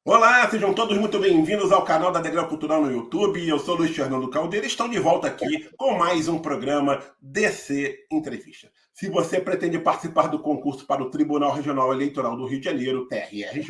Olá, sejam todos muito bem-vindos ao canal da Degrau Cultural no YouTube. Eu sou Luiz Fernando Caldeira e estou de volta aqui com mais um programa DC Entrevista. Se você pretende participar do concurso para o Tribunal Regional Eleitoral do Rio de Janeiro, TRRJ,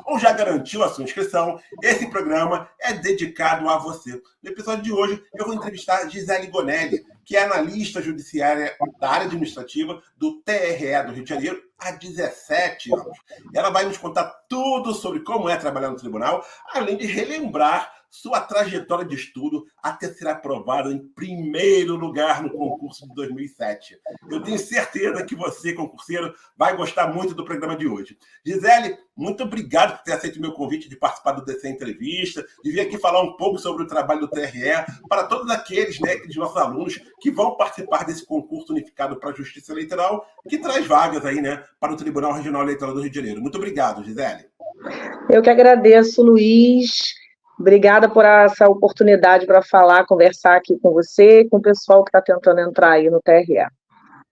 ou já garantiu a sua inscrição, esse programa é dedicado a você. No episódio de hoje, eu vou entrevistar Gisele Gonelli, que é analista judiciária da área administrativa do TRE do Rio de Janeiro há 17 anos. Ela vai nos contar tudo sobre como é trabalhar no tribunal, além de relembrar sua trajetória de estudo até ser aprovada em primeiro lugar no concurso de 2007. Eu tenho certeza que você, concurseiro, vai gostar muito do programa de hoje. Gisele, muito obrigado por ter aceito o meu convite de participar do DC Entrevista, de vir aqui falar um pouco sobre o trabalho do TRE, para todos aqueles nossos alunos que vão participar desse concurso unificado para a Justiça Eleitoral, que traz vagas aí, para o Tribunal Regional Eleitoral do Rio de Janeiro. Muito obrigado, Gisele. Eu que agradeço, Luiz. Obrigada por essa oportunidade para falar, conversar aqui com você e com o pessoal que está tentando entrar aí no TRE.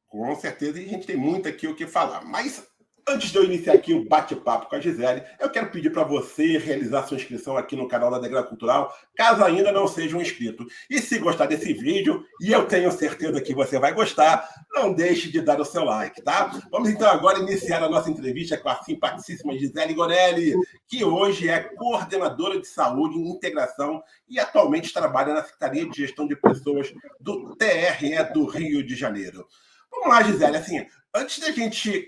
Com certeza, e a gente tem muito aqui o que falar. Mas antes de eu iniciar aqui o bate-papo com a Gisele, eu quero pedir para você realizar sua inscrição aqui no canal da Degrau Cultural, caso ainda não seja um inscrito. E se gostar desse vídeo, e eu tenho certeza que você vai gostar, não deixe de dar o seu like, tá? Vamos então agora iniciar a nossa entrevista com a simpaticíssima Gisele Gonelli, que hoje é coordenadora de saúde e integração e atualmente trabalha na Secretaria de Gestão de Pessoas do TRE do Rio de Janeiro. Vamos lá, Gisele, assim, antes da gente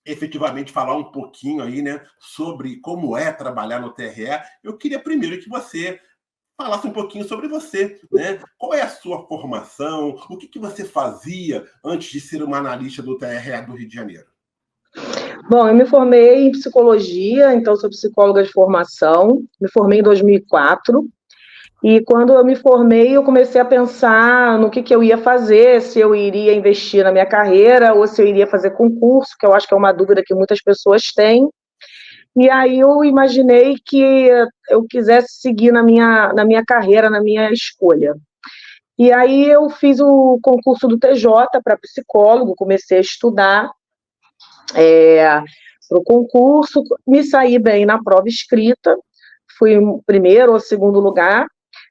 efetivamente falar um pouquinho aí, sobre como é trabalhar no TRE, eu queria primeiro que você falasse um pouquinho sobre você, Qual é a sua formação? O que você fazia antes de ser uma analista do TRE do Rio de Janeiro? Bom, eu me formei em psicologia, então sou psicóloga de formação, me formei em 2004, e quando eu me formei, eu comecei a pensar no que eu ia fazer, se eu iria investir na minha carreira ou se eu iria fazer concurso, que eu acho que é uma dúvida que muitas pessoas têm. E aí eu imaginei que eu quisesse seguir na minha carreira, na minha escolha. E aí eu fiz o concurso do TJ para psicólogo, comecei a estudar para o concurso, me saí bem na prova escrita, fui o primeiro ou segundo lugar,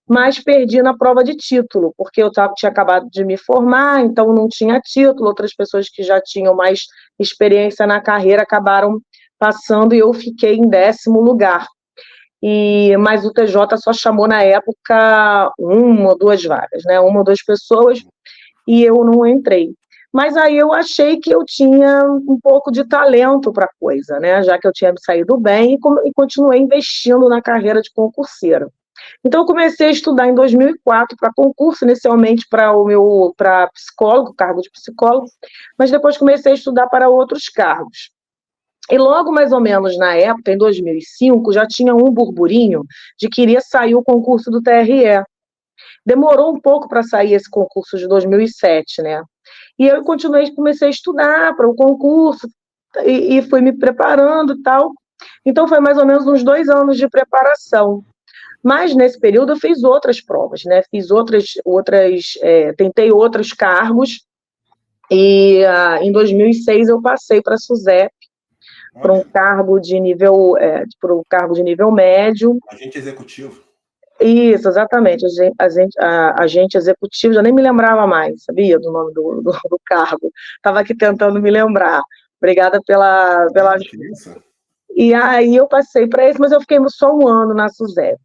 mas perdi na prova de título, porque eu tinha acabado de me formar, então não tinha título, outras pessoas que já tinham mais experiência na carreira acabaram passando e eu fiquei em 10º lugar. Mas o TJ só chamou na época 1 ou 2 vagas, 1 ou 2 pessoas, e eu não entrei. Mas aí eu achei que eu tinha um pouco de talento para a coisa, já que eu tinha me saído bem e continuei investindo na carreira de concurseira. Então, eu comecei a estudar em 2004 para concurso, inicialmente para psicólogo, cargo de psicólogo, mas depois comecei a estudar para outros cargos. E logo, mais ou menos na época, em 2005, já tinha um burburinho de que iria sair o concurso do TRE. Demorou um pouco para sair esse concurso de 2007, E eu comecei a estudar para o concurso e fui me preparando e tal. Então, foi mais ou menos uns 2 anos de preparação. Mas, nesse período, eu fiz outras provas, Fiz tentei outros cargos, e em 2006 eu passei para a SUSEP, para um cargo de nível médio. Agente executivo. Isso, exatamente, agente executivo, já nem me lembrava mais, sabia, do nome do cargo. Estava aqui tentando me lembrar. Obrigada pela ajuda. E aí eu passei para esse, mas eu fiquei só 1 ano na SUSEP.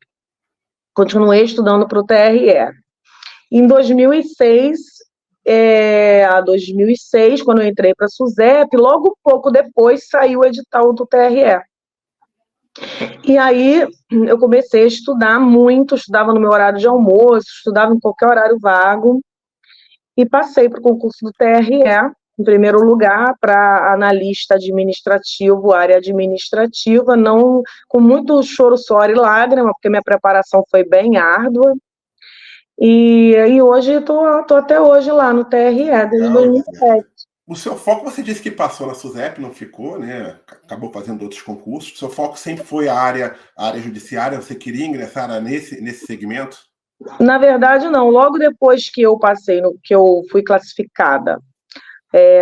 Continuei estudando para o TRE. Em 2006, quando eu entrei para a SUSEP, logo pouco depois saiu o edital do TRE. E aí eu comecei a estudar muito, estudava no meu horário de almoço, estudava em qualquer horário vago, e passei para o concurso do TRE, em primeiro lugar, para analista administrativo, área administrativa, não com muito choro, suor e lágrima, porque minha preparação foi bem árdua. E hoje estou até hoje lá no TRE, desde 2007. O seu foco, você disse que passou na SUSEP, não ficou, Acabou fazendo outros concursos. O seu foco sempre foi a área judiciária, você queria ingressar nesse segmento? Na verdade, não. Logo depois que eu passei, que eu fui classificada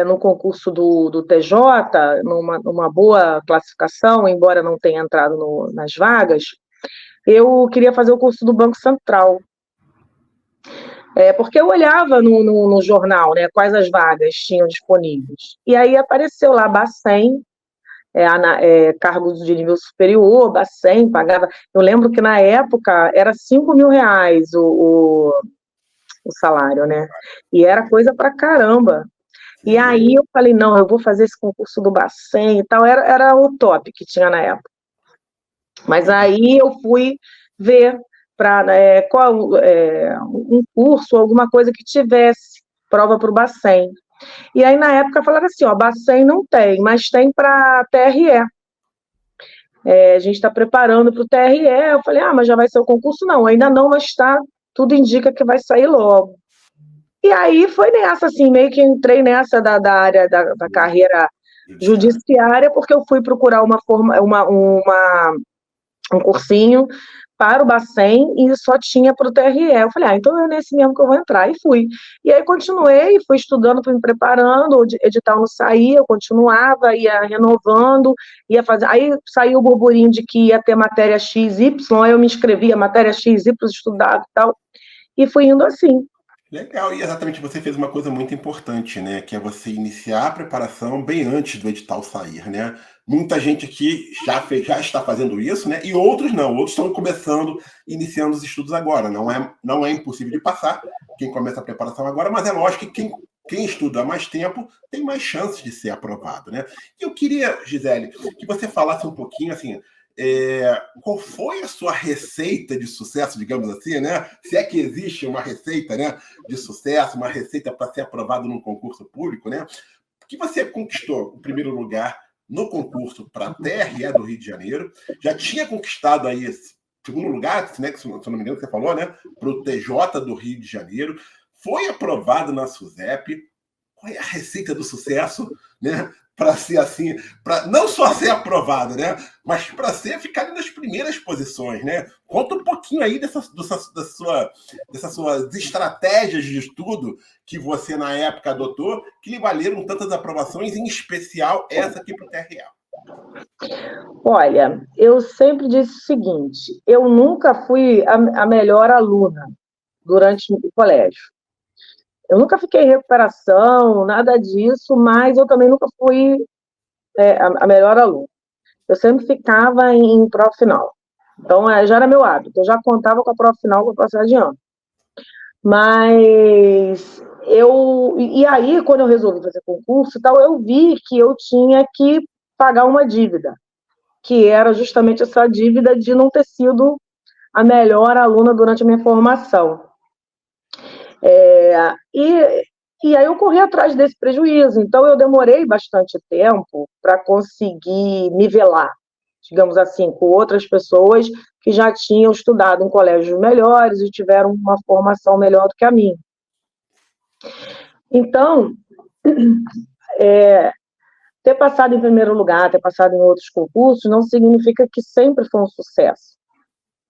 no concurso do TJ, numa boa classificação, embora não tenha entrado nas vagas, eu queria fazer o curso do Banco Central. Porque eu olhava no jornal, né, quais as vagas tinham disponíveis. E aí apareceu lá Bacen, cargos de nível superior, Bacen, pagava. Eu lembro que na época era R$ 5.000 o salário, né? E era coisa pra caramba. E aí eu falei, não, eu vou fazer esse concurso do Bacen e tal, era o top que tinha na época. Mas aí eu fui ver para um curso, alguma coisa que tivesse prova para o Bacen. E aí, na época, falaram assim, Bacen não tem, mas tem para TRE. A gente está preparando para o TRE. Eu falei, mas já vai ser o concurso? Não, ainda não, mas tudo indica que vai sair logo. E aí foi nessa, assim, meio que entrei nessa da área da carreira judiciária, porque eu fui procurar um cursinho para o Bacen e só tinha para o TRE. Eu falei, então é nesse mesmo que eu vou entrar. E fui. E aí continuei, fui estudando, fui me preparando, o edital não saía, eu continuava, ia renovando, ia fazer. Aí saiu o burburinho de que ia ter matéria XY, aí eu me inscrevia, matéria XY, estudava e tal, e fui indo assim. Legal, e exatamente você fez uma coisa muito importante, né? Que é você iniciar a preparação bem antes do edital sair, né? Muita gente aqui já está fazendo isso, né? E outros não, outros estão começando, iniciando os estudos agora. Não é impossível de passar quem começa a preparação agora, mas é lógico que quem estuda há mais tempo tem mais chances de ser aprovado, né? E eu queria, Gisele, que você falasse um pouquinho assim. Qual foi a sua receita de sucesso, digamos assim, né? Se é que existe uma receita, né, de sucesso, uma receita para ser aprovado num concurso público, né? Que você conquistou o primeiro lugar no concurso para a TRE do Rio de Janeiro, já tinha conquistado aí esse segundo lugar, né, que se não me engano você falou, né, para o TJ do Rio de Janeiro, foi aprovado na SUSEP. Qual é a receita do sucesso, né? Para ser assim, para não só ser aprovado, né? Mas para ficar nas primeiras posições, né? Conta um pouquinho aí dessas suas estratégias de estudo que você na época adotou, que lhe valeram tantas aprovações, em especial essa aqui para o TRE. Olha, eu sempre disse o seguinte: eu nunca fui a melhor aluna durante o colégio. Eu nunca fiquei em recuperação, nada disso, mas eu também nunca fui a melhor aluna. Eu sempre ficava em prova final. Então, já era meu hábito. Eu já contava com a prova final para passar de ano. Mas e aí, quando eu resolvi fazer concurso e tal, eu vi que eu tinha que pagar uma dívida, que era justamente essa dívida de não ter sido a melhor aluna durante a minha formação. E aí eu corri atrás desse prejuízo. Então, eu demorei bastante tempo para conseguir nivelar, digamos assim, com outras pessoas que já tinham estudado em colégios melhores e tiveram uma formação melhor do que a minha. Então, ter passado em primeiro lugar, ter passado em outros concursos, não significa que sempre foi um sucesso.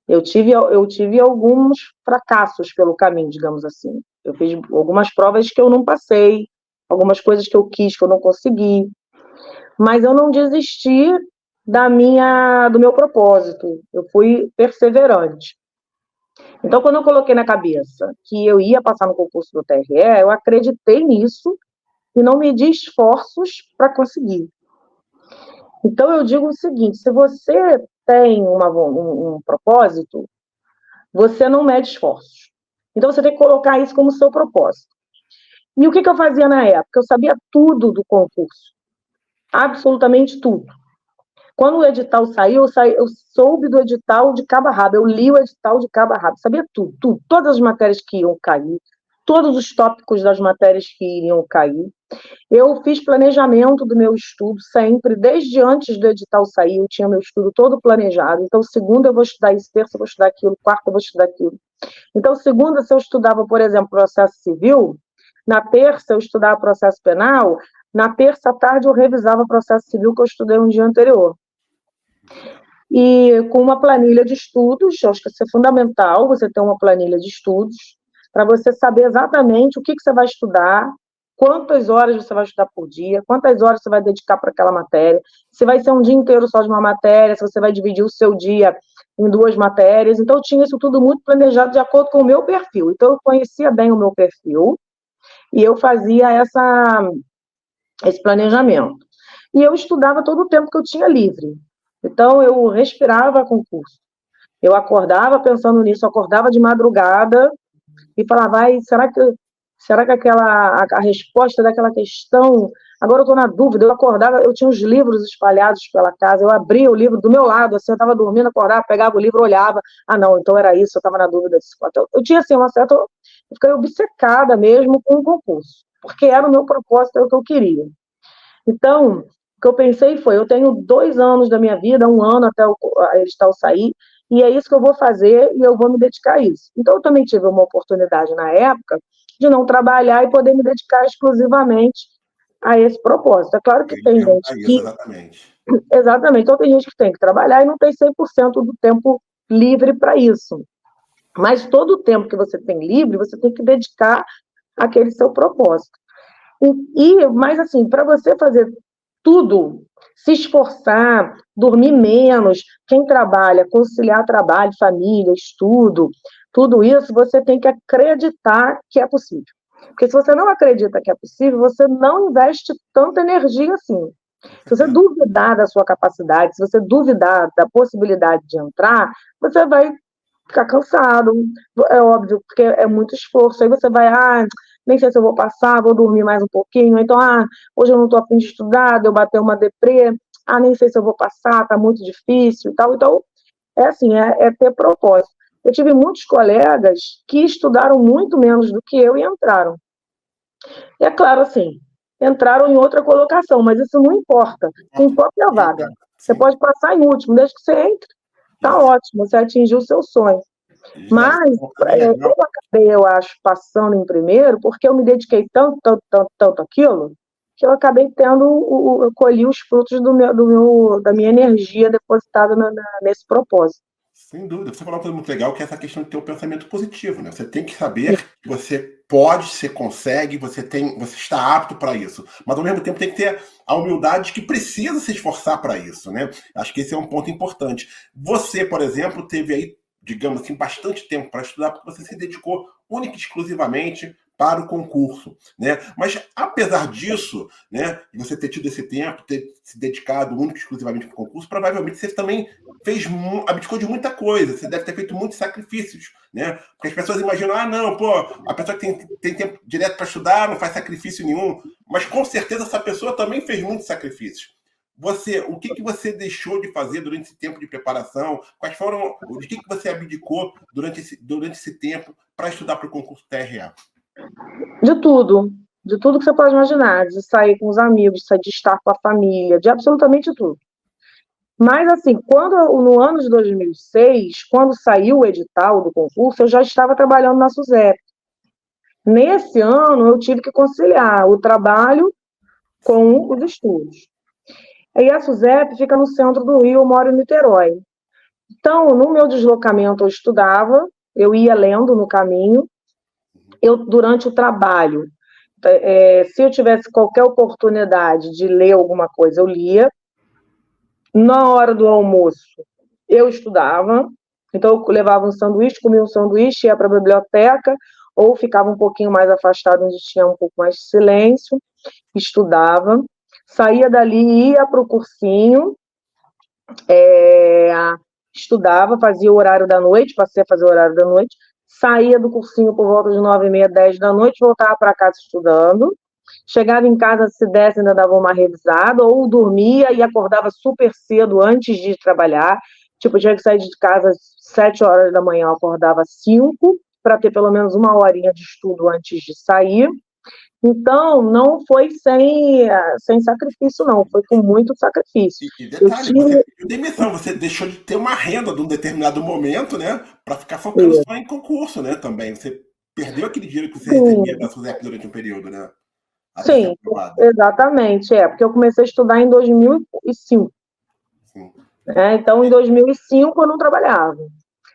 Eu tive alguns fracassos pelo caminho, digamos assim. Eu fiz algumas provas que eu não passei, algumas coisas que eu quis, que eu não consegui. Mas eu não desisti do meu propósito. Eu fui perseverante. Então, quando eu coloquei na cabeça que eu ia passar no concurso do TRE, eu acreditei nisso e não medi esforços para conseguir. Então, eu digo o seguinte: se você tem um propósito, você não mede esforços. Então, você tem que colocar isso como seu propósito. E o que eu fazia na época? Eu sabia tudo do concurso. Absolutamente tudo. Quando o edital saiu, eu soube do edital de cabo a rabo. Eu li o edital de cabo a rabo. Sabia tudo, tudo. Todas as matérias que iam cair, todos os tópicos das matérias que iriam cair. Eu fiz planejamento do meu estudo sempre, desde antes do edital sair, eu tinha meu estudo todo planejado. Então, segunda eu vou estudar isso, terça eu vou estudar aquilo, quarta eu vou estudar aquilo. Então, segunda, se eu estudava, por exemplo, processo civil, na terça eu estudava processo penal, na terça à tarde eu revisava processo civil que eu estudei um dia anterior. E com uma planilha de estudos, acho que isso é fundamental, você ter uma planilha de estudos, para você saber exatamente o que você vai estudar, quantas horas você vai estudar por dia, quantas horas você vai dedicar para aquela matéria, se vai ser um dia inteiro só de uma matéria, se você vai dividir o seu dia em 2 matérias. Então, eu tinha isso tudo muito planejado de acordo com o meu perfil. Então, eu conhecia bem o meu perfil e eu fazia esse planejamento. E eu estudava todo o tempo que eu tinha livre. Então, eu respirava concurso. Eu acordava pensando nisso, acordava de madrugada e falava, será que a resposta daquela questão, agora eu estou na dúvida, eu acordava, eu tinha os livros espalhados pela casa, eu abria o livro do meu lado, assim, eu estava dormindo, acordava, pegava o livro, olhava, não, então era isso, eu estava na dúvida disso. Então, eu tinha, assim, eu fiquei obcecada mesmo com o concurso, porque era o meu propósito, era o que eu queria. Então, o que eu pensei foi, eu tenho 2 anos da minha vida, 1 ano até a edital sair, e é isso que eu vou fazer e eu vou me dedicar a isso. Então, eu também tive uma oportunidade na época de não trabalhar e poder me dedicar exclusivamente a esse propósito. É claro que tem gente que... Exatamente. Exatamente. Então, tem gente que tem que trabalhar e não tem 100% do tempo livre para isso. Mas todo o tempo que você tem livre, você tem que dedicar àquele seu propósito. Mas, assim, para você fazer tudo, se esforçar, dormir menos, quem trabalha, conciliar trabalho, família, estudo, tudo isso, você tem que acreditar que é possível. Porque se você não acredita que é possível, você não investe tanta energia assim. Se você duvidar da sua capacidade, se você duvidar da possibilidade de entrar, você vai ficar cansado, é óbvio, porque é muito esforço. Aí você vai, nem sei se eu vou passar, vou dormir mais um pouquinho. Então, hoje eu não estou a fim de estudar, eu bater uma deprê, nem sei se eu vou passar, está muito difícil e tal. Então, é assim, é ter propósito. Eu tive muitos colegas que estudaram muito menos do que eu e entraram. E é claro, assim, entraram em outra colocação, mas isso não importa. O que importa é a vaga. Você pode passar em último, desde que você entre, tá ótimo, você atingiu o seu sonho. Mas eu acabei, eu acho, passando em primeiro, porque eu me dediquei tanto àquilo, que eu acabei eu colhi os frutos da minha energia depositada nesse propósito. Sem dúvida. Você falou uma coisa muito legal, que é essa questão de ter um pensamento positivo, né? Você tem que saber que você pode, você consegue, você está apto para isso. Mas, ao mesmo tempo, tem que ter a humildade que precisa se esforçar para isso, né? Acho que esse é um ponto importante. Você, por exemplo, teve aí, digamos assim, bastante tempo para estudar, porque você se dedicou única e exclusivamente para o concurso, né? Mas, apesar disso, né, de você ter tido esse tempo, ter se dedicado única e exclusivamente para o concurso, provavelmente você também abdicou de muita coisa, você deve ter feito muitos sacrifícios, né? Porque as pessoas imaginam, não, pô, a pessoa que tem tempo direto para estudar, não faz sacrifício nenhum, mas com certeza essa pessoa também fez muitos sacrifícios. O que você deixou de fazer durante esse tempo de preparação? De que você abdicou durante esse tempo para estudar para o concurso TRA? De tudo que você pode imaginar, de sair com os amigos, de estar com a família, de absolutamente tudo. Mas, assim, no ano de 2006, quando saiu o edital do concurso, eu já estava trabalhando na SUSEP. Nesse ano, eu tive que conciliar o trabalho com os estudos. E a SUSEP fica no centro do Rio, eu moro em Niterói. Então, no meu deslocamento, eu estudava, eu ia lendo no caminho. Durante o trabalho, se eu tivesse qualquer oportunidade de ler alguma coisa, eu lia. Na hora do almoço, eu estudava. Então, eu levava um sanduíche, comia um sanduíche, ia para a biblioteca, ou ficava um pouquinho mais afastado, onde tinha um pouco mais de silêncio, estudava. Saía dali, ia para o cursinho, estudava, fazia o horário da noite, passei a fazer o horário da noite, saía do cursinho por volta de 9h30, 10 da noite, voltava para casa estudando, chegava em casa, se desse, ainda dava uma revisada, ou dormia e acordava super cedo antes de trabalhar, tipo, tinha que sair de casa às 7 horas da manhã, eu acordava às 5, para ter pelo menos 1 horinha de estudo antes de sair. Então, não foi sem sacrifício, não. Foi com muito sacrifício. E detalhe, você pediu demissão, você deixou de ter uma renda de um determinado momento, né? Para ficar focando só em concurso, né? Também. Você perdeu aquele dinheiro que você recebia da SUSEP durante um período, né? Sim, exatamente. Porque eu comecei a estudar em 2005. Sim. Então, em 2005, eu não trabalhava.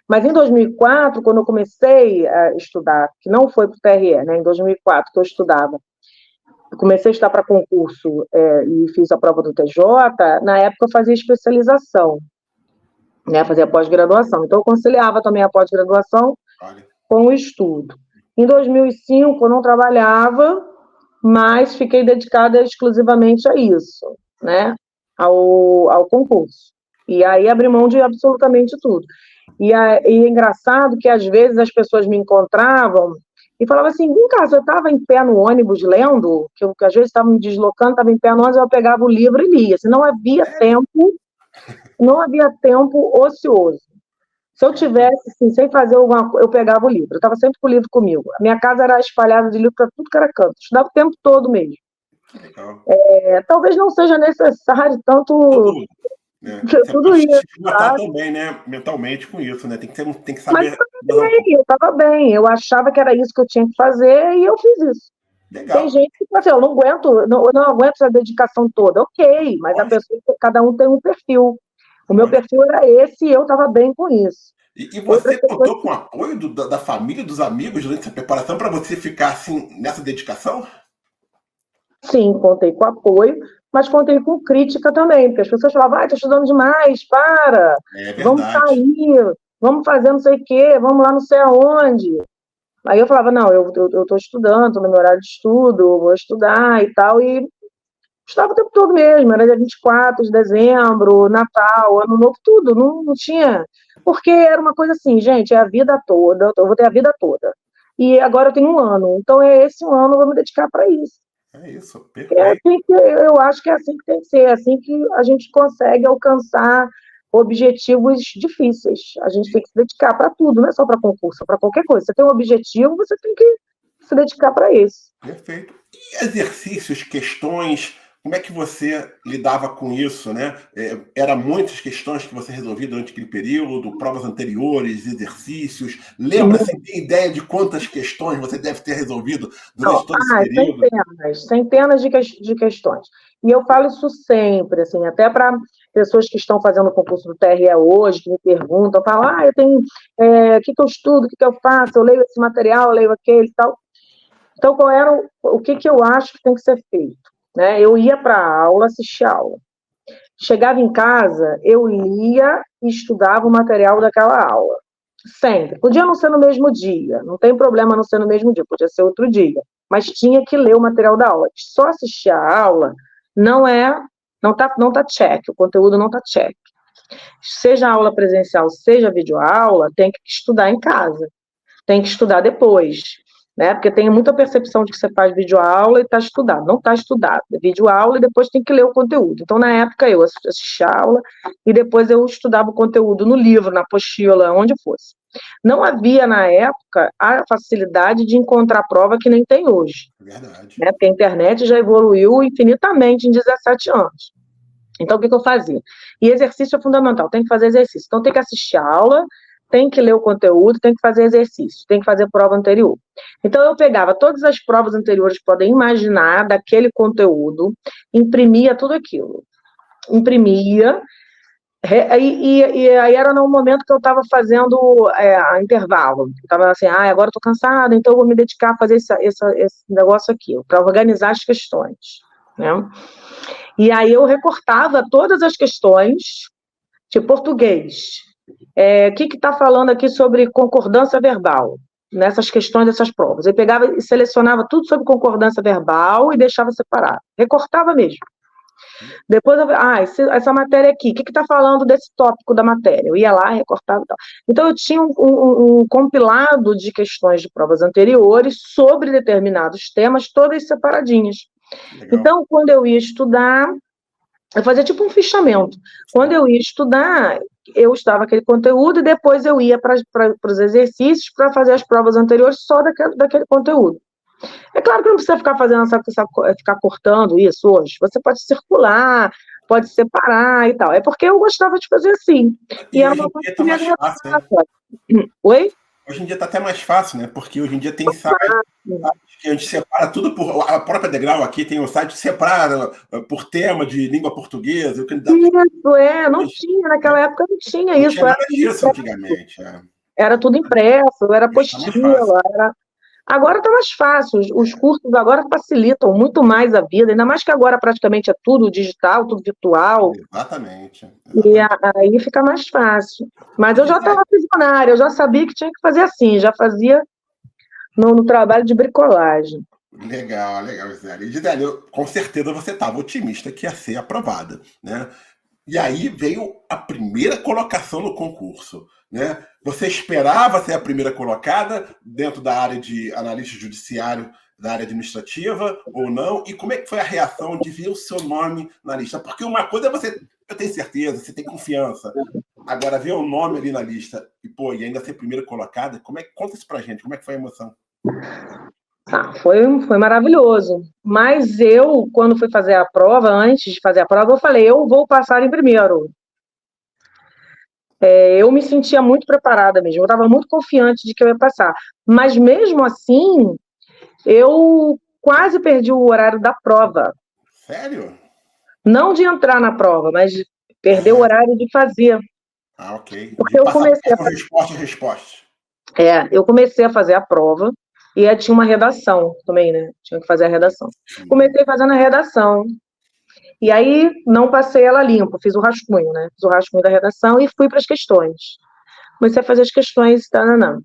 Mas em 2004, quando eu comecei a estudar, que não foi para o TRE, né, em 2004 que eu estudava, comecei a estudar para concurso e fiz a prova do TJ, na época eu fazia especialização, né, fazia pós-graduação. Então, eu conciliava também a pós-graduação com o estudo. Em 2005, eu não trabalhava, mas fiquei dedicada exclusivamente a isso, né, ao concurso. E aí abri mão de absolutamente tudo. E é engraçado que, às vezes, as pessoas me encontravam e falavam assim, vem cá, eu estava em pé no ônibus lendo, que eu às vezes estava me deslocando, estava em pé no ônibus, eu pegava o livro e lia. Assim, não havia tempo ocioso. Se eu tivesse, assim, sem fazer alguma coisa, eu pegava o livro. Eu estava sempre com o livro comigo. A minha casa era espalhada de livro para tudo que era canto. Eu estudava o tempo todo mesmo. Talvez não seja necessário tanto... Tudo isso. Matar também, né? Mentalmente com isso, né? Tem que saber. Mas eu estava bem. Eu achava que era isso que eu tinha que fazer e eu fiz isso. Legal. Tem gente que fala assim, eu não aguento essa dedicação toda. Ok, mas a pessoa, cada um tem um perfil. O meu perfil era esse e eu estava bem com isso. E você contou com o apoio da família, dos amigos durante essa preparação para você ficar assim nessa dedicação? Sim, contei com apoio, mas contei com crítica também, porque as pessoas falavam, estou estudando demais, para, vamos sair, vamos fazer não sei o quê, vamos lá não sei aonde. Aí eu falava, não, eu estou estudando, estou no meu horário de estudo, vou estudar e tal, e estudava o tempo todo mesmo, era dia 24 de dezembro, Natal, Ano Novo, tudo, não tinha, porque era uma coisa assim, gente, é a vida toda, eu vou ter a vida toda, e agora eu tenho um ano, então esse um ano eu vou me dedicar para isso. É isso, perfeito. Eu acho que é assim que tem que ser, é assim que a gente consegue alcançar objetivos difíceis. A gente tem que se dedicar para tudo, não é só para concurso, para qualquer coisa. Você tem um objetivo, você tem que se dedicar para isso. Perfeito. E exercícios, questões, como é que você lidava com isso, né? Eram muitas questões que você resolvia durante aquele período, provas anteriores, exercícios. Lembra-se, tem ideia de quantas questões você deve ter resolvido durante todo esse período? Centenas de questões. E eu falo isso sempre, assim, até para pessoas que estão fazendo o concurso do TRE hoje, que me perguntam, falam, eu tenho, o que eu estudo, o que eu faço, eu leio esse material, eu leio aquele e tal. Então, o que eu acho que tem que ser feito? Né? Eu ia para a aula, assistia a aula. Chegava em casa, eu lia e estudava o material daquela aula. Sempre. Podia não ser no mesmo dia, não tem problema não ser no mesmo dia, podia ser outro dia. Mas tinha que ler o material da aula. Só assistir a aula não tá check, o conteúdo não tá check. Seja aula presencial, seja videoaula, tem que estudar em casa. Tem que estudar depois. Né? Porque tem muita percepção de que você faz videoaula e está estudado. Não está estudado. É videoaula e depois tem que ler o conteúdo. Então, na época, eu assistia a aula e depois eu estudava o conteúdo no livro, na apostila, onde fosse. Não havia, na época, a facilidade de encontrar prova que nem tem hoje. Verdade. Né? Porque a internet já evoluiu infinitamente em 17 anos. Então, o que eu fazia? E exercício é fundamental, tem que fazer exercício. Então, tem que assistir a aula, tem que ler o conteúdo, tem que fazer exercício, tem que fazer prova anterior. Então, eu pegava todas as provas anteriores que podem imaginar daquele conteúdo, imprimia tudo aquilo. Imprimia, e aí era no momento que eu estava fazendo intervalo. Eu estava assim, agora eu estou cansada, então eu vou me dedicar a fazer esse negócio aqui, para organizar as questões. Né? E aí eu recortava todas as questões de português. O que está falando aqui sobre concordância verbal, nessas questões dessas provas? Eu pegava e selecionava tudo sobre concordância verbal e deixava separado. Recortava mesmo. Depois, essa matéria aqui, o que está falando desse tópico da matéria? Eu ia lá, recortava e tal. Então, eu tinha um compilado de questões de provas anteriores sobre determinados temas, todas separadinhas. Legal. Então, quando eu ia estudar, eu fazia tipo um fichamento. Quando eu ia estudar, eu estudava aquele conteúdo e depois eu ia para os exercícios para fazer as provas anteriores só daquele conteúdo. É claro que não precisa ficar fazendo ficar cortando isso hoje. Você pode circular, pode separar e tal. É porque eu gostava de fazer assim. E hoje em dia está mais fácil, né? Oi? Hoje em dia está até mais fácil, né? Porque hoje em dia tem site que a gente separa tudo por... A própria Degrau aqui tem um site que separa por tema de língua portuguesa. Isso, não tinha, naquela época não tinha isso. Não tinha nada disso antigamente. Era tudo impresso, era apostila, Agora está mais fácil, os cursos agora facilitam muito mais a vida, ainda mais que agora praticamente é tudo digital, tudo virtual, Exatamente. e aí fica mais fácil. Mas eu já estava visionária, eu já sabia que tinha que fazer assim, já fazia no trabalho de bricolagem. Legal, legal, Gisele. Gisele, com certeza você estava otimista que ia ser aprovada, né? E aí veio a primeira colocação no concurso, né? Você esperava ser a primeira colocada dentro da área de analista judiciário, da área administrativa ou não? E como é que foi a reação de ver o seu nome na lista? Porque uma coisa é você, eu tenho certeza, você tem confiança. Agora, ver o nome ali na lista e ainda ser primeira colocada, conta isso pra gente, como é que foi a emoção? Foi maravilhoso. Mas eu, quando fui fazer a prova, antes de fazer a prova, eu falei, eu vou passar em primeiro. Eu me sentia muito preparada mesmo, eu estava muito confiante de que eu ia passar. Mas mesmo assim, eu quase perdi o horário da prova. Sério? Não de entrar na prova, mas de perder o horário de fazer. Ok. Porque eu comecei eu comecei a fazer a prova e aí tinha uma redação também, né? Tinha que fazer a redação. Comecei fazendo a redação. E aí não passei ela limpo, fiz o rascunho, né? Fiz o rascunho da redação e fui para as questões. Comecei a fazer as questões, não.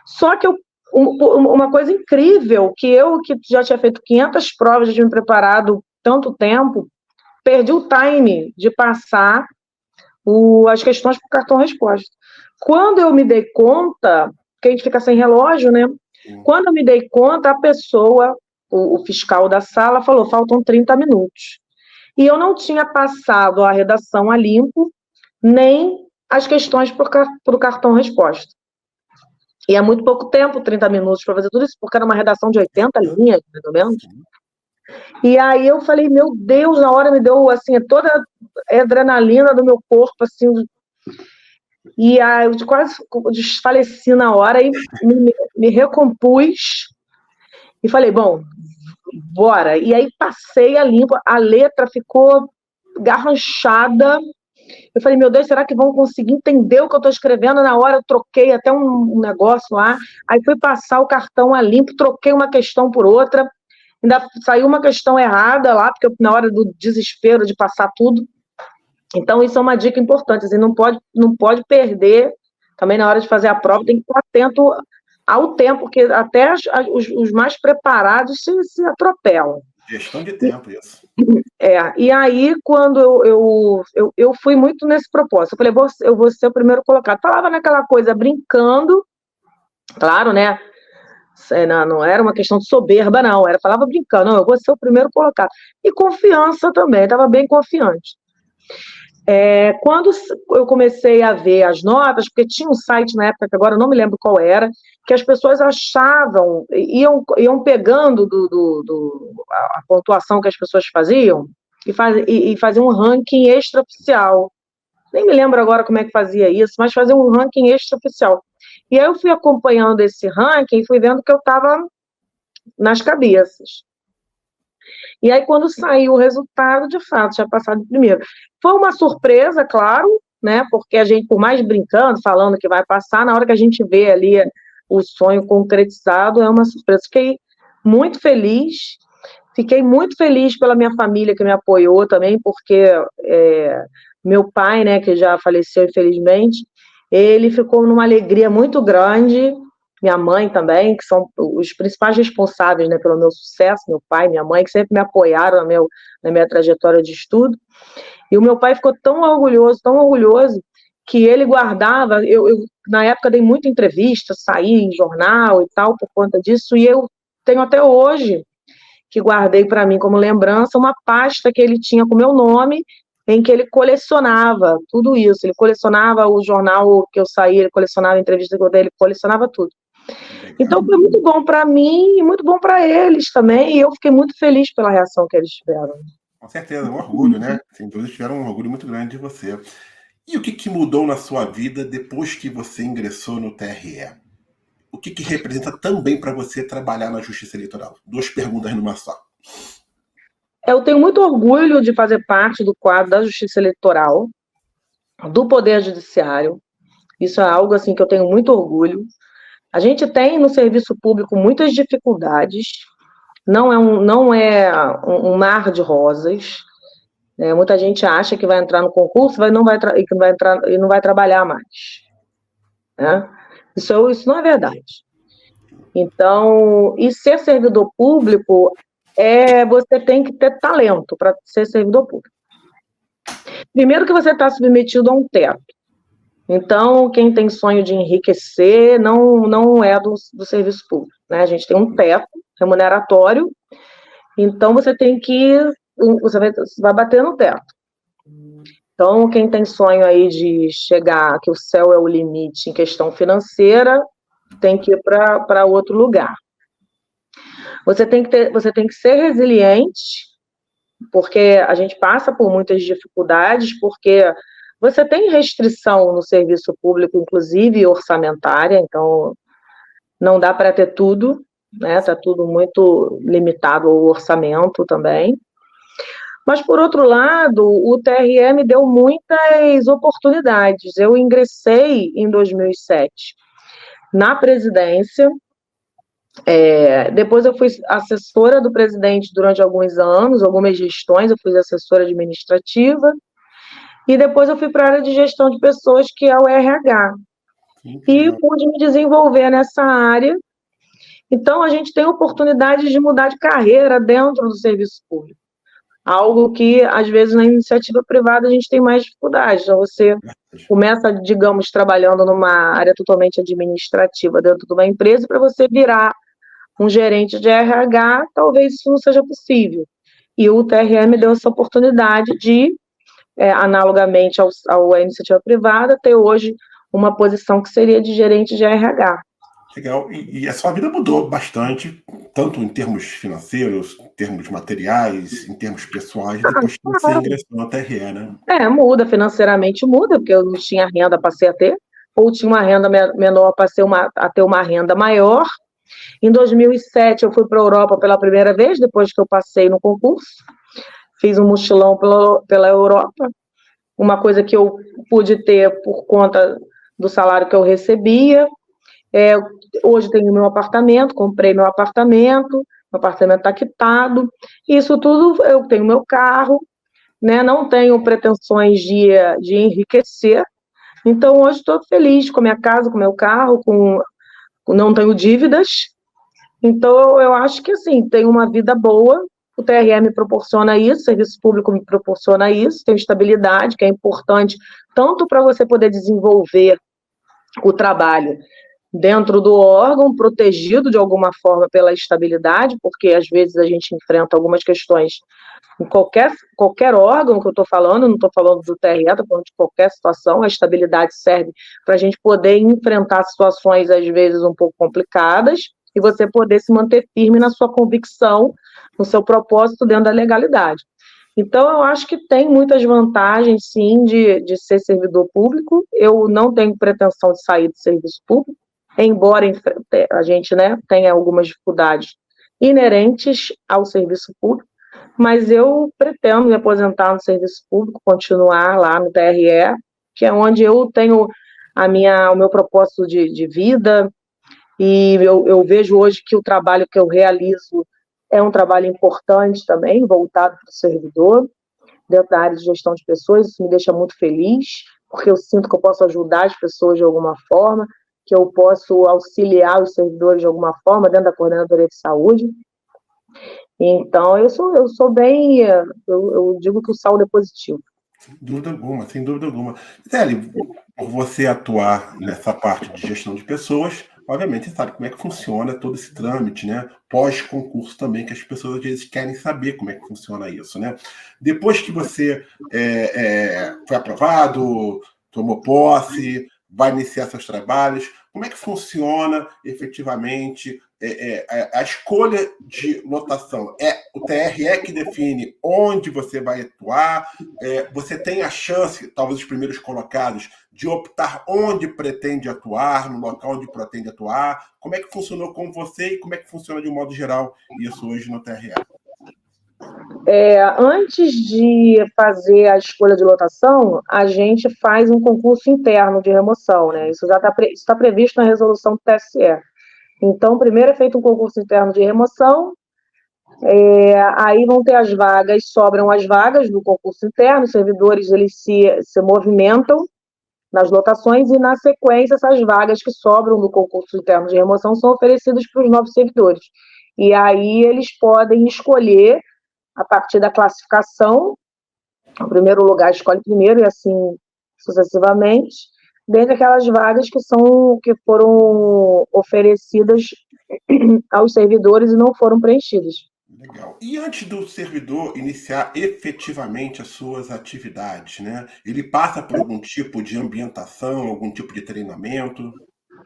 Só que uma coisa incrível, que já tinha feito 500 provas, já tinha me preparado tanto tempo, perdi o time de passar as questões por cartão resposta. Quando eu me dei conta, que a gente fica sem relógio, né? Quando eu me dei conta, a pessoa, o fiscal da sala, falou, faltam 30 minutos. E eu não tinha passado a redação a limpo, nem as questões para o cartão resposta. E é muito pouco tempo, 30 minutos, para fazer tudo isso, porque era uma redação de 80 linhas, mais ou menos. E aí eu falei, meu Deus, na hora me deu, assim, toda a adrenalina do meu corpo, assim, e aí eu quase desfaleci na hora, e me recompus, e falei, bom, bora. E aí passei a limpo, a letra ficou garranchada. Eu falei, meu Deus, será que vão conseguir entender o que eu estou escrevendo? Na hora eu troquei até um negócio lá, aí fui passar o cartão a limpo, troquei uma questão por outra, ainda saiu uma questão errada lá, porque na hora do desespero de passar tudo. Então, isso é uma dica importante, assim, não pode perder, também na hora de fazer a prova, tem que estar atento ao tempo, porque até os mais preparados se atropelam. Gestão de tempo, isso. E aí, quando eu fui muito nesse propósito, eu falei, eu vou ser o primeiro colocado. Falava naquela coisa, brincando, claro, né? Não era uma questão de soberba, não, falava brincando, não, eu vou ser o primeiro colocado. E confiança também, estava bem confiante. Quando eu comecei a ver as notas, porque tinha um site na época, que agora eu não me lembro qual era, que as pessoas achavam, iam pegando a pontuação que as pessoas faziam e faziam um ranking extraoficial. Nem me lembro agora como é que fazia isso, mas fazia um ranking extraoficial. E aí eu fui acompanhando esse ranking e fui vendo que eu estava nas cabeças. E aí, quando saiu o resultado, de fato, tinha passado em primeiro. Foi uma surpresa, claro, né? Porque a gente, por mais brincando, falando que vai passar, na hora que a gente vê ali o sonho concretizado, é uma surpresa. Fiquei muito feliz pela minha família que me apoiou também, porque meu pai, né, que já faleceu, infelizmente, ele ficou numa alegria muito grande, minha mãe também, que são os principais responsáveis, né, pelo meu sucesso, meu pai, minha mãe, que sempre me apoiaram na minha trajetória de estudo. E o meu pai ficou tão orgulhoso, que ele guardava, na época dei muita entrevista, saí em jornal e tal, por conta disso, e eu tenho até hoje, que guardei para mim como lembrança, uma pasta que ele tinha com o meu nome, em que ele colecionava tudo isso. Ele colecionava o jornal que eu saí, ele colecionava a entrevista que eu dei, ele colecionava tudo. Então foi muito bom para mim e muito bom para eles também, e eu fiquei muito feliz pela reação que eles tiveram. Com certeza, um orgulho, né? Sem dúvida, tiveram um orgulho muito grande de você. E o que mudou na sua vida depois que você ingressou no TRE? O que representa também para você trabalhar na Justiça Eleitoral? 2 perguntas numa só. Eu tenho muito orgulho de fazer parte do quadro da Justiça Eleitoral, do Poder Judiciário. Isso é algo assim que eu tenho muito orgulho. A gente tem no serviço público muitas dificuldades, não é um mar de rosas. Muita gente acha que vai entrar no concurso e não vai trabalhar mais. Né? Isso não é verdade. Então, e ser servidor público, você tem que ter talento para ser servidor público. Primeiro que você está submetido a um teto. Então, quem tem sonho de enriquecer não é do serviço público. Né? A gente tem um teto remuneratório, então você vai bater no teto. Então, quem tem sonho aí de chegar, que o céu é o limite em questão financeira, tem que ir para outro lugar. Você tem que ser resiliente, porque a gente passa por muitas dificuldades, porque você tem restrição no serviço público, inclusive orçamentária, então não dá para ter tudo, né? Está tudo muito limitado ao orçamento também. Mas, por outro lado, o TRE me deu muitas oportunidades. Eu ingressei em 2007 na presidência, depois eu fui assessora do presidente durante alguns anos, algumas gestões, eu fui assessora administrativa, e depois eu fui para a área de gestão de pessoas, que é o RH. E pude me desenvolver nessa área. Então, a gente tem oportunidade de mudar de carreira dentro do serviço público. Algo que, às vezes, na iniciativa privada, a gente tem mais dificuldade. Então, você começa, digamos, trabalhando numa área totalmente administrativa dentro de uma empresa, para você virar um gerente de RH, talvez isso não seja possível. E o TRE me deu essa oportunidade de, analogamente à iniciativa privada, ter hoje uma posição que seria de gerente de RH. Legal. E a sua vida mudou bastante, tanto em termos financeiros, em termos materiais, em termos pessoais, depois que você ingressou na TRE, né? Muda, financeiramente muda, porque eu não tinha renda, passei a ter, ou tinha uma renda menor, passei a ter uma renda maior. Em 2007, eu fui para a Europa pela primeira vez, depois que eu passei no concurso. Fiz um mochilão pela Europa, uma coisa que eu pude ter por conta do salário que eu recebia. Hoje tenho meu apartamento, comprei meu apartamento está quitado. Isso tudo, eu tenho meu carro, né? Não tenho pretensões de enriquecer. Então, hoje estou feliz com a minha casa, com o meu carro, não tenho dívidas. Então, eu acho que, assim, tenho uma vida boa. O TRE me proporciona isso, o serviço público me proporciona isso, tem estabilidade, que é importante tanto para você poder desenvolver o trabalho dentro do órgão, protegido de alguma forma pela estabilidade, porque às vezes a gente enfrenta algumas questões em qualquer órgão que eu estou falando, não estou falando do TRE, estou falando de qualquer situação. A estabilidade serve para a gente poder enfrentar situações, às vezes, um pouco complicadas, e você poder se manter firme na sua convicção, no seu propósito dentro da legalidade. Então, eu acho que tem muitas vantagens, sim, de ser servidor público. Eu não tenho pretensão de sair do serviço público, embora a gente, né, tenha algumas dificuldades inerentes ao serviço público, mas eu pretendo me aposentar no serviço público, continuar lá no TRE, que é onde eu tenho o meu propósito de vida, e eu vejo hoje que o trabalho que eu realizo é um trabalho importante também, voltado para o servidor, dentro da área de gestão de pessoas. Isso me deixa muito feliz, porque eu sinto que eu posso ajudar as pessoas de alguma forma, que eu posso auxiliar os servidores de alguma forma, dentro da coordenadoria de saúde. Então, eu sou bem, eu digo que o saldo é positivo. Sem dúvida alguma, sem dúvida alguma. Célia, por você atuar nessa parte de gestão de pessoas, obviamente você sabe como é que funciona todo esse trâmite, né? Pós-concurso também, que as pessoas às vezes querem saber como é que funciona isso, né? Depois que você foi aprovado, tomou posse, vai iniciar seus trabalhos, como é que funciona efetivamente a escolha de lotação? É o TRE que define onde você vai atuar? Você tem a chance, talvez os primeiros colocados, de optar onde pretende atuar, no local onde pretende atuar? Como é que funcionou com você e como é que funciona de um modo geral isso hoje no TRE? Antes de fazer a escolha de lotação, a gente faz um concurso interno de remoção, né? Isso já está previsto na resolução do TSE. Então, primeiro é feito um concurso interno de remoção, aí vão ter as vagas, sobram as vagas do concurso interno, os servidores eles se movimentam nas lotações e, na sequência, essas vagas que sobram do concurso interno de remoção são oferecidas para os novos servidores. E aí eles podem escolher, a partir da classificação, o primeiro lugar escolhe primeiro e assim sucessivamente, dentre aquelas vagas que foram oferecidas aos servidores e não foram preenchidas. Legal. E antes do servidor iniciar efetivamente as suas atividades, né? Ele passa por algum tipo de ambientação, algum tipo de treinamento?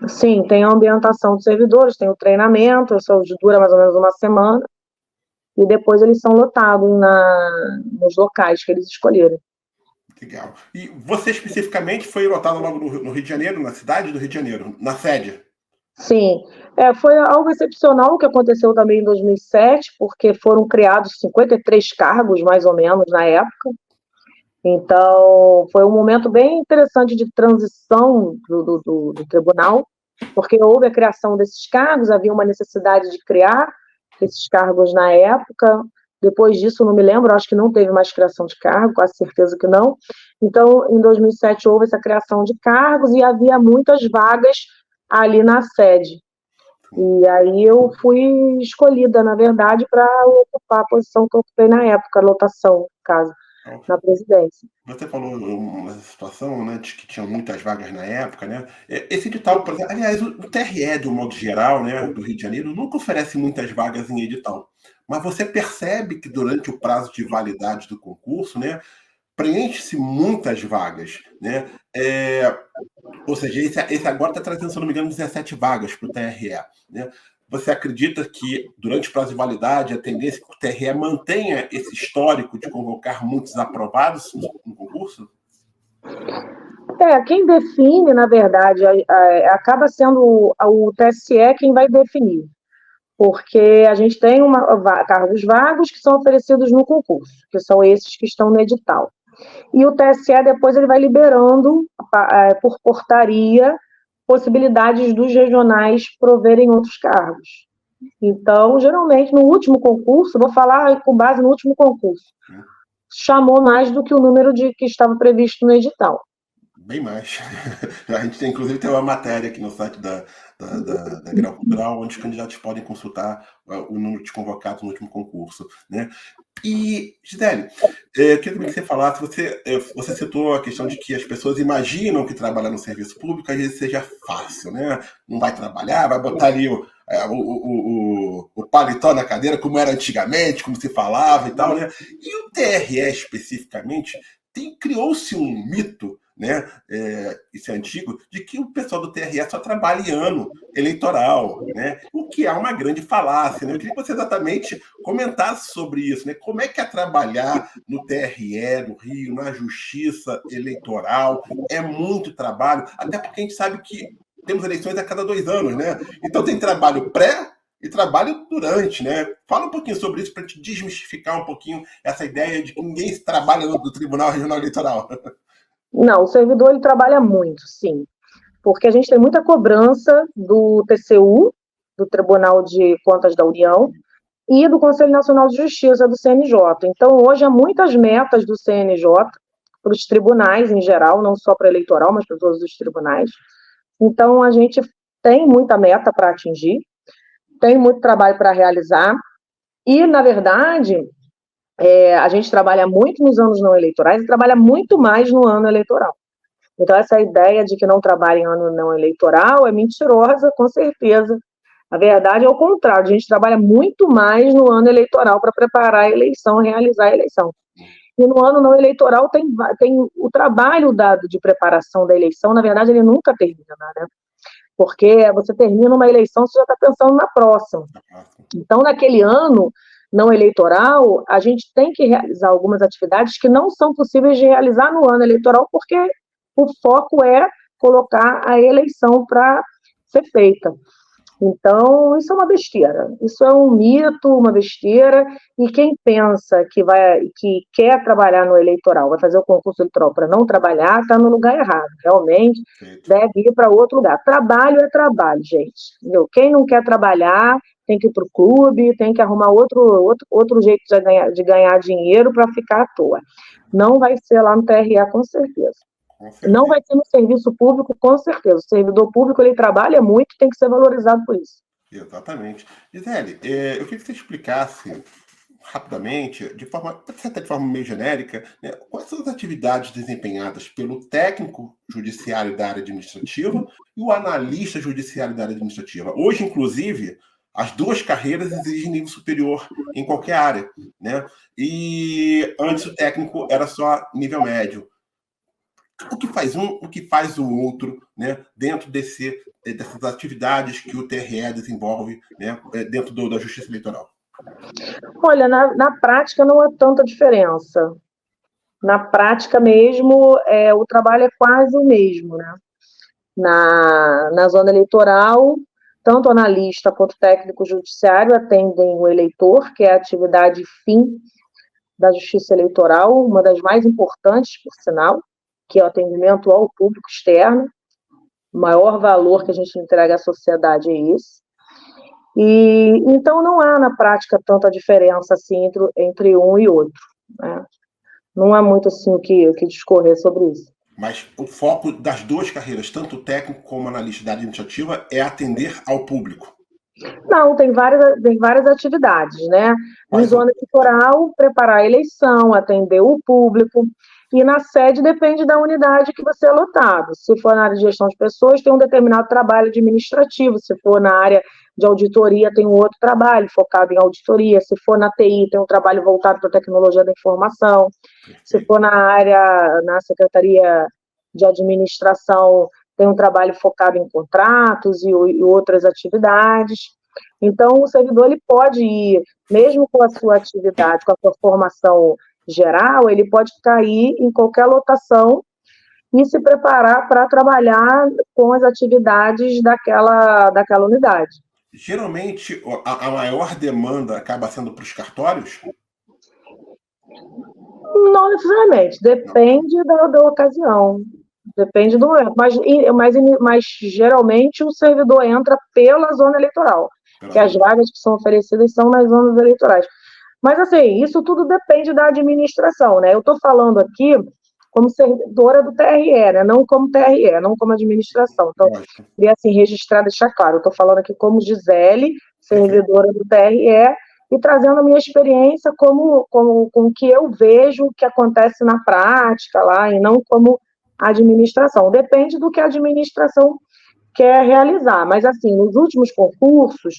Sim, tem a ambientação dos servidores, tem o treinamento, isso dura mais ou menos uma semana, e depois eles são lotados nos locais que eles escolheram. Legal. E você especificamente foi lotado logo no Rio de Janeiro, na cidade do Rio de Janeiro, na sede? Sim, foi algo excepcional que aconteceu também em 2007, porque foram criados 53 cargos, mais ou menos, na época. Então, foi um momento bem interessante de transição do tribunal, porque houve a criação desses cargos, havia uma necessidade de criar esses cargos na época. Depois disso, não me lembro, acho que não teve mais criação de cargo, quase certeza que não. Então, em 2007, houve essa criação de cargos e havia muitas vagas ali na sede. E aí eu fui escolhida, na verdade, para ocupar a posição que eu ocupei na época, a lotação, no caso, na presidência. Você falou uma situação, né, de que tinham muitas vagas na época, né? Esse edital, por exemplo, aliás, o TRE, de um modo geral, né, do Rio de Janeiro, nunca oferece muitas vagas em edital. Mas você percebe que durante o prazo de validade do concurso, né, preenche-se muitas vagas, né? Ou seja, esse agora está trazendo, se não me engano, 17 vagas para o TRE, né? Você acredita que, durante o prazo de validade, a tendência é que o TRE mantenha esse histórico de convocar muitos aprovados no concurso? Quem define, na verdade, acaba sendo o TSE quem vai definir, porque a gente tem cargos vagos que são oferecidos no concurso, que são esses que estão no edital. E o TSE depois ele vai liberando, por portaria, possibilidades dos regionais proverem outros cargos. Então, geralmente, no último concurso, vou falar com base no último concurso, chamou mais do que o número que estava previsto no edital. Bem mais. A gente tem, inclusive, tem uma matéria aqui no site da Grau Cultural, onde os candidatos podem consultar o número de convocados no último concurso, né? E, Gisele, eu queria que você falasse, você citou a questão de que as pessoas imaginam que trabalhar no serviço público às vezes seja fácil, né? Não vai trabalhar, vai botar ali o paletó na cadeira, como era antigamente, como se falava e tal, né? E o TRE, especificamente, criou-se um mito, né, isso é antigo, de que o pessoal do TRE só trabalha em ano eleitoral, né, o que é uma grande falácia, né? Eu queria que você exatamente comentasse sobre isso, né? Como é que é trabalhar no TRE do Rio, na Justiça Eleitoral? É muito trabalho, até porque a gente sabe que temos eleições a cada 2 anos, né? Então tem trabalho pré e trabalho durante, né? Fala um pouquinho sobre isso para te desmistificar um pouquinho essa ideia de que ninguém trabalha no Tribunal Regional Eleitoral. Não, o servidor ele trabalha muito, sim, porque a gente tem muita cobrança do TCU, do Tribunal de Contas da União, e do Conselho Nacional de Justiça, do CNJ. Então, hoje há muitas metas do CNJ para os tribunais em geral, não só para eleitoral, mas para todos os tribunais. Então, a gente tem muita meta para atingir, tem muito trabalho para realizar, e, na verdade, a gente trabalha muito nos anos não eleitorais e trabalha muito mais no ano eleitoral. Então, essa ideia de que não trabalha em ano não eleitoral é mentirosa, com certeza. A verdade é o contrário, a gente trabalha muito mais no ano eleitoral para preparar a eleição, realizar a eleição. E no ano não eleitoral tem o trabalho de preparação da eleição, na verdade, ele nunca termina, né? Porque você termina uma eleição, você já está pensando na próxima. Então, naquele ano não eleitoral, a gente tem que realizar algumas atividades que não são possíveis de realizar no ano eleitoral, porque o foco é colocar a eleição para ser feita. Então, isso é uma besteira. Isso é um mito, uma besteira. E quem pensa que quer trabalhar no eleitoral, vai fazer o concurso eleitoral para não trabalhar, está no lugar errado. Realmente, deve ir para outro lugar. Trabalho é trabalho, gente. Entendeu? Quem não quer trabalhar tem que ir para o clube, tem que arrumar outro jeito de ganhar dinheiro para ficar à toa. Não vai ser lá no TRE, com certeza. Não vai ser no serviço público, com certeza. O servidor público, ele trabalha muito e tem que ser valorizado por isso. Exatamente. Gisele, eu queria que você explicasse rapidamente, de forma meio genérica, né, quais são as atividades desempenhadas pelo técnico judiciário da área administrativa e o analista judiciário da área administrativa. Hoje, inclusive, as duas carreiras exigem nível superior em qualquer área, né? E antes o técnico era só nível médio. O que faz um, o que faz o outro, né, dentro dessas atividades que o TRE desenvolve, né, dentro da Justiça Eleitoral? Olha, na prática não é tanta diferença. Na prática mesmo, o trabalho é quase o mesmo, né? Na zona eleitoral, tanto analista quanto técnico judiciário atendem o eleitor, que é a atividade fim da Justiça Eleitoral, uma das mais importantes, por sinal, que é o atendimento ao público externo. O maior valor que a gente entrega à sociedade é esse. E então não há na prática tanta diferença assim entre um e outro, né? Não há muito assim o que discorrer sobre isso. Mas o foco das duas carreiras, tanto técnico como analista da área administrativa, é atender ao público. Não, tem várias atividades, né? Em zona eleitoral, preparar a eleição, atender o público. E na sede depende da unidade que você é lotado. Se for na área de gestão de pessoas, tem um determinado trabalho administrativo. Se for na área de auditoria, tem um outro trabalho focado em auditoria. Se for na TI, tem um trabalho voltado para a tecnologia da informação. Se for na Secretaria de Administração, tem um trabalho focado em contratos e outras atividades. Então, o servidor ele pode ir, mesmo com a sua atividade, com a sua formação geral, ele pode cair em qualquer lotação e se preparar para trabalhar com as atividades daquela unidade. Geralmente, a maior demanda acaba sendo para os cartórios? Não necessariamente, depende da ocasião. Depende do momento, mas geralmente o servidor entra pela zona eleitoral, que as vagas que são oferecidas são nas zonas eleitorais. Mas, assim, isso tudo depende da administração, né? Eu estou falando aqui como servidora do TRE, né? Não como TRE, não como administração. Então, queria, assim, registrar, deixar claro, eu estou falando aqui como Gisele, servidora do TRE, e trazendo a minha experiência com o que eu vejo que acontece na prática lá, e não como administração. Depende do que a administração quer realizar. Mas, assim, nos últimos concursos,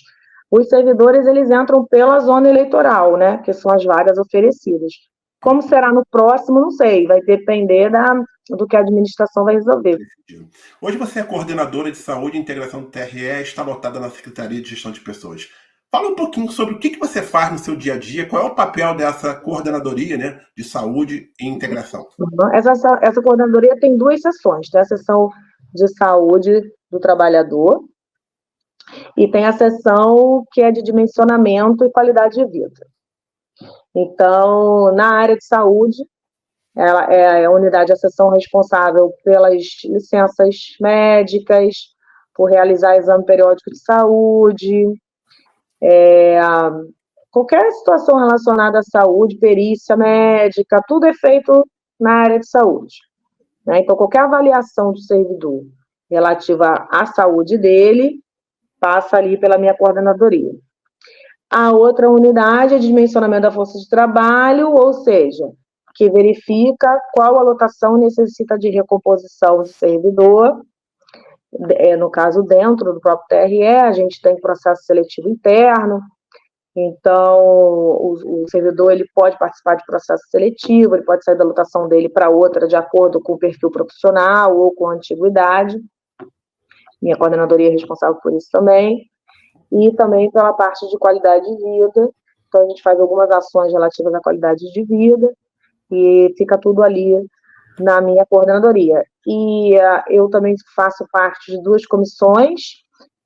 os servidores eles entram pela zona eleitoral, né? Que são as vagas oferecidas. Como será no próximo, não sei. Vai depender do que a administração vai resolver. Hoje você é coordenadora de saúde e integração do TRE, está lotada na Secretaria de Gestão de Pessoas. Fala um pouquinho sobre o que você faz no seu dia a dia, qual é o papel dessa coordenadoria, né, de saúde e integração? Essa coordenadoria tem duas seções. Tem a seção de saúde do trabalhador e tem a seção que é de dimensionamento e qualidade de vida. Então, na área de saúde, ela é a unidade, a seção responsável pelas licenças médicas, por realizar exame periódico de saúde, qualquer situação relacionada à saúde, perícia médica, tudo é feito na área de saúde, né? Então, qualquer avaliação do servidor relativa à saúde dele passa ali pela minha coordenadoria. A outra unidade é de dimensionamento da força de trabalho, ou seja, que verifica qual a lotação necessita de recomposição do servidor. No caso, dentro do próprio TRE, a gente tem processo seletivo interno, então o servidor ele pode participar de processo seletivo, ele pode sair da lotação dele para outra de acordo com o perfil profissional ou com a antiguidade. Minha coordenadoria é responsável por isso também. E também pela parte de qualidade de vida. Então, a gente faz algumas ações relativas à qualidade de vida e fica tudo ali na minha coordenadoria. E eu também faço parte de duas comissões,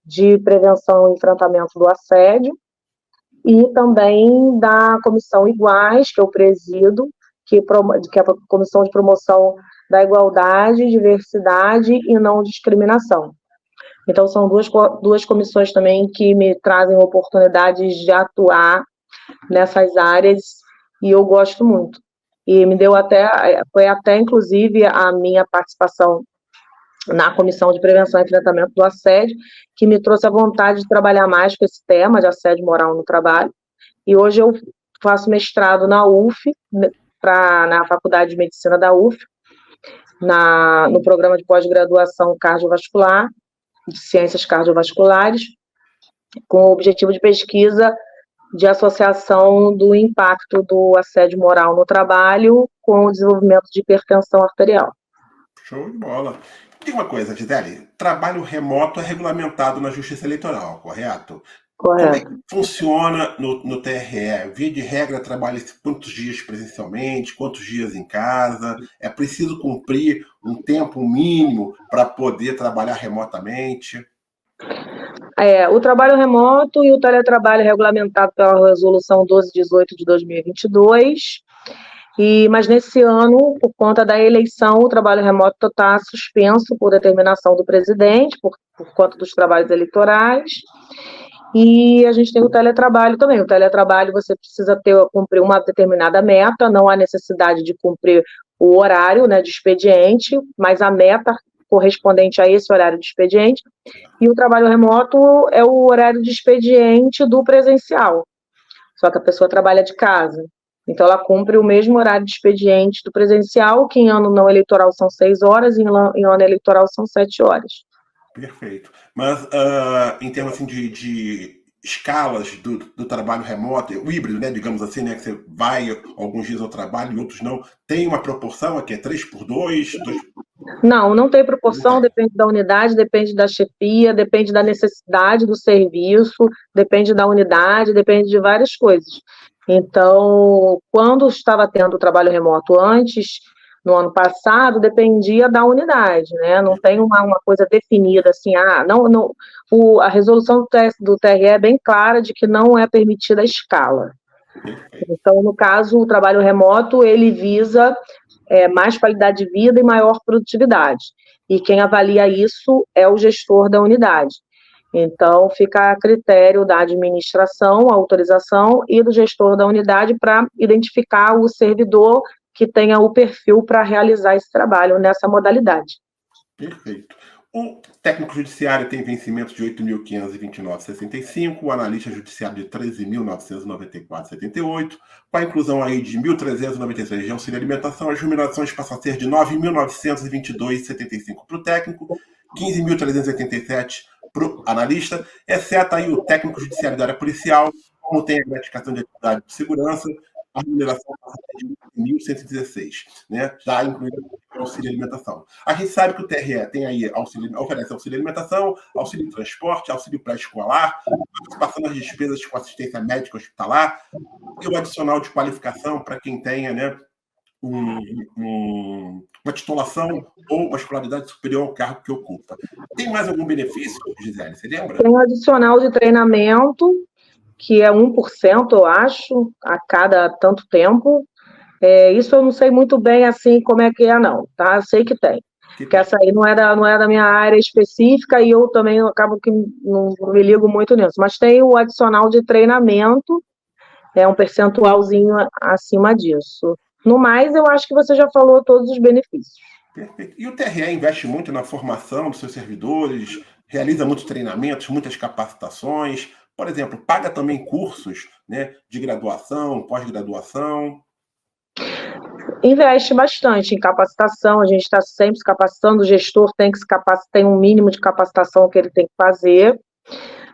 de Prevenção e Enfrentamento do Assédio, e também da Comissão Iguais, que eu presido, que é a Comissão de Promoção da Igualdade, Diversidade e Não Discriminação. Então, são duas comissões também que me trazem oportunidades de atuar nessas áreas, e eu gosto muito. E foi até, inclusive, a minha participação na Comissão de Prevenção e Enfrentamento do Assédio, que me trouxe a vontade de trabalhar mais com esse tema de assédio moral no trabalho. E hoje eu faço mestrado na UF, na Faculdade de Medicina da UF, no programa de pós-graduação cardiovascular, de ciências cardiovasculares, com o objetivo de pesquisa de associação do impacto do assédio moral no trabalho com o desenvolvimento de hipertensão arterial. Show de bola. Tem uma coisa, Gisele, trabalho remoto é regulamentado na Justiça Eleitoral, correto? Correto. Como é que funciona no TRE? Via de regra, trabalha quantos dias presencialmente, quantos dias em casa? É preciso cumprir um tempo mínimo para poder trabalhar remotamente? O trabalho remoto e o teletrabalho regulamentado pela Resolução 1218 de 2022, mas nesse ano, por conta da eleição, o trabalho remoto está suspenso por determinação do presidente, por conta dos trabalhos eleitorais. E a gente tem o teletrabalho também. O teletrabalho você precisa cumprir uma determinada meta, não há necessidade de cumprir o horário, né, de expediente, mas a meta correspondente a esse horário de expediente. E o trabalho remoto é o horário de expediente do presencial, só que a pessoa trabalha de casa. Então, ela cumpre o mesmo horário de expediente do presencial, que em ano não eleitoral são 6 horas, e em ano eleitoral são 7 horas. Perfeito. Mas, em termos assim, de escalas do trabalho remoto, o híbrido, né, digamos assim, né, que você vai alguns dias ao trabalho e outros não, tem uma proporção aqui, é 3/2? Não tem proporção, depende da unidade, depende da chefia, depende da necessidade do serviço, depende da unidade, depende de várias coisas. Então, quando estava tendo o trabalho remoto antes, no ano passado, dependia da unidade, né? Não tem uma coisa definida assim, a resolução do TRE é bem clara de que não é permitida a escala. Então, no caso, o trabalho remoto, ele visa mais qualidade de vida e maior produtividade. E quem avalia isso é o gestor da unidade. Então, fica a critério da administração, a autorização, e do gestor da unidade para identificar o servidor que tenha o perfil para realizar esse trabalho nessa modalidade. Perfeito. O técnico judiciário tem vencimento de 8.529,65, o analista judiciário de 13.994,78, com a inclusão aí de 1.393 de auxílio alimentação, as remunerações passam a ser de 9.922,75 para o técnico, 15.387 para o analista, exceto aí o técnico judiciário da área policial, como tem a gratificação de atividade de segurança, a remuneração passa a ser de 1.116, né? Já incluindo o auxílio alimentação. A gente sabe que o TRE tem aí oferece auxílio alimentação, auxílio transporte, auxílio pré-escolar, participação nas despesas com assistência médica hospitalar e o adicional de qualificação para quem tenha, né, uma titulação ou uma escolaridade superior ao cargo que ocupa. Tem mais algum benefício, Gisele? Você lembra? Tem um adicional de treinamento, que é 1%, eu acho, a cada tanto tempo. Isso eu não sei muito bem, assim, como é que é, não, tá? Sei que tem. Porque essa aí não é da minha área específica e eu também acabo que não me ligo muito nisso. Mas tem o adicional de treinamento, um percentualzinho acima disso. No mais, eu acho que você já falou todos os benefícios. Perfeito. E o TRE investe muito na formação dos seus servidores, realiza muitos treinamentos, muitas capacitações. Por exemplo, paga também cursos, né, de graduação, pós-graduação. Investe bastante em capacitação, a gente está sempre se capacitando, o gestor tem que se capacitar, tem um mínimo de capacitação que ele tem que fazer,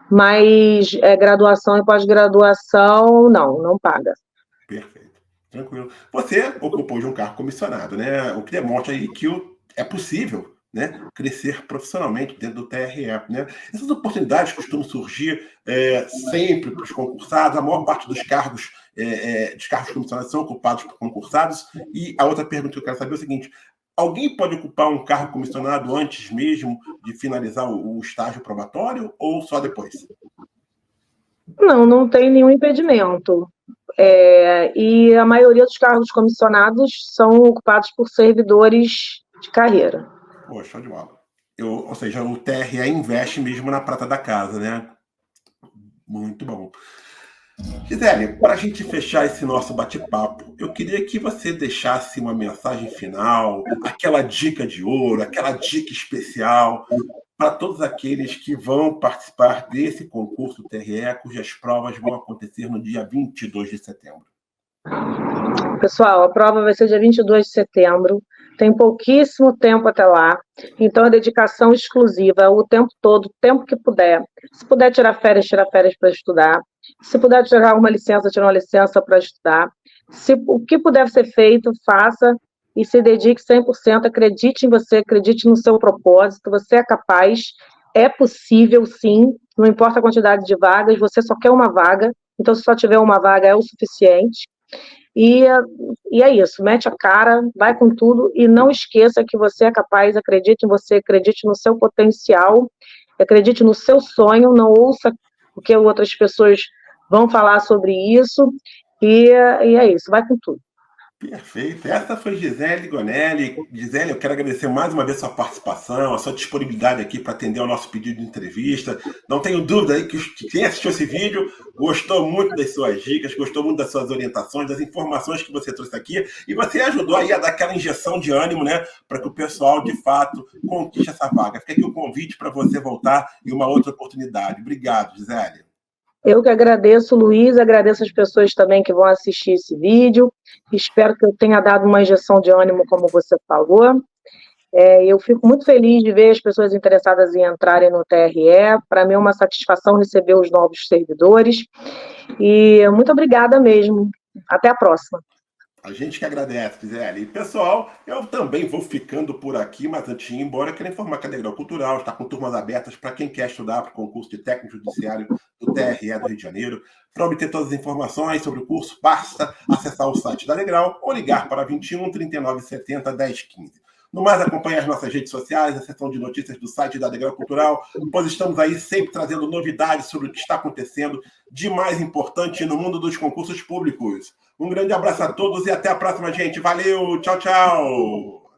mas graduação e pós-graduação, não paga. Perfeito, tranquilo. Você ocupou de um cargo comissionado, né? O que demonstra aí que é possível, né, crescer profissionalmente dentro do TRE, né? Essas oportunidades costumam surgir sempre para os concursados, a maior parte dos cargos comissionados são ocupados por concursados, e a outra pergunta que eu quero saber é o seguinte: alguém pode ocupar um cargo comissionado antes mesmo de finalizar o estágio probatório ou só depois? Não, não tem nenhum impedimento. E a maioria dos cargos comissionados são ocupados por servidores de carreira. Poxa, show de bola. Ou seja, o TRE investe mesmo na prata da casa, né? Muito bom. Gisele, para a gente fechar esse nosso bate-papo, eu queria que você deixasse uma mensagem final, aquela dica de ouro, aquela dica especial para todos aqueles que vão participar desse concurso TRE, cujas provas vão acontecer no dia 22 de setembro. Pessoal, a prova vai ser dia 22 de setembro, tem pouquíssimo tempo até lá, então a dedicação exclusiva, o tempo todo, o tempo que puder. Se puder tirar férias para estudar. Se puder tirar uma licença para estudar. O que puder ser feito, faça e se dedique 100%, acredite em você, acredite no seu propósito, você é capaz, é possível sim, não importa a quantidade de vagas, você só quer uma vaga, então se só tiver uma vaga é o suficiente. E é isso, mete a cara, vai com tudo e não esqueça que você é capaz, acredite em você, acredite no seu potencial, acredite no seu sonho, não ouça o que outras pessoas vão falar sobre isso e é isso, vai com tudo. Perfeito. Essa foi Gisele Gonelli. Gisele, eu quero agradecer mais uma vez a sua participação, a sua disponibilidade aqui para atender ao nosso pedido de entrevista. Não tenho dúvida aí que quem assistiu esse vídeo gostou muito das suas dicas, gostou muito das suas orientações, das informações que você trouxe aqui e você ajudou aí a dar aquela injeção de ânimo, né, para que o pessoal, de fato, conquiste essa vaga. Fica aqui o convite para você voltar em uma outra oportunidade. Obrigado, Gisele. Eu que agradeço, Luiz, agradeço as pessoas também que vão assistir esse vídeo. Espero que eu tenha dado uma injeção de ânimo, como você falou. Eu fico muito feliz de ver as pessoas interessadas em entrarem no TRE. Para mim é uma satisfação receber os novos servidores. E muito obrigada mesmo. Até a próxima. A gente que agradece, Gisele. E, pessoal, eu também vou ficando por aqui, mas antes de ir embora, eu quero informar que a Degrau Cultural está com turmas abertas para quem quer estudar para o concurso de técnico judiciário do TRE do Rio de Janeiro. Para obter todas as informações sobre o curso, basta acessar o site da Degrau ou ligar para 21 39 70 10 15. No mais, acompanhe as nossas redes sociais, a seção de notícias do site da Degrau Cultural, pois estamos aí sempre trazendo novidades sobre o que está acontecendo de mais importante no mundo dos concursos públicos. Um grande abraço a todos e até a próxima, gente. Valeu, tchau, tchau!